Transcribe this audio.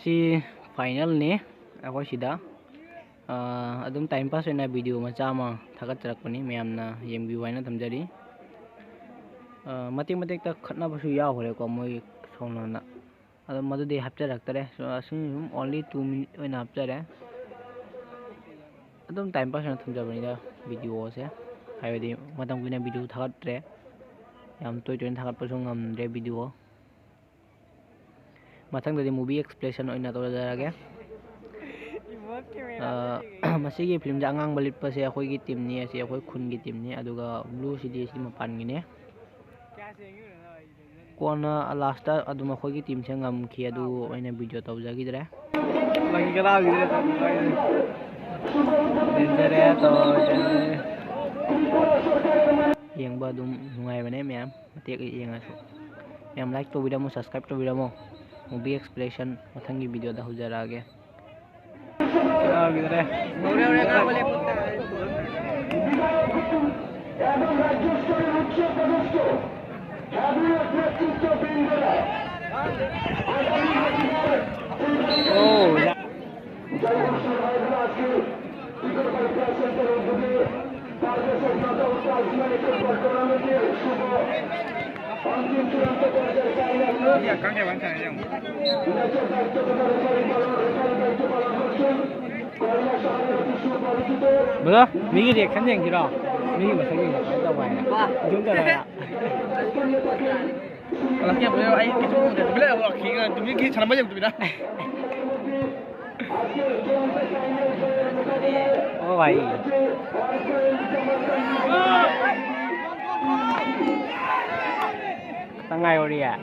masi final ni ako sida adum time pass oina video macha ma thagatrackpani mayamna yengbiu haina thamjari matik matik ta khatna basu yaw hore ko moi sonona adum madudi hapcharaktare so asum only 2 minute oina hapchare adum time pass oina thamjabani da video se haibadi matam kuina video thagatre yam toy toy thagatpasu ngamdre video mathangdadi movie explanation oina tawjarage masigi film ja angang balit pa se akhoi gi team ni ase akhoi khun gi team ni aduga blue city si mapan gi ne kona last ta aduma akhoi gi team se ngam khi adu oina video tawjagi dre lagi kala gi dre dre to yengba dum nungai bane mem matek yengasu mem like to video mo subscribe to video mo movie explanation mathangi video da hujarage gitu deh. Udah nggak boleh putar. Oh, ya. Iya, Kang ya bancang yang. Bữa Mỹ thì khánh danh gì đó Mỹ mà thấy gì phải đâu vậy chúng ta là lagi apa ya ai kita udah bila awak kira tu ni sana banyak tu dah oh vậy tăng ngày rồi à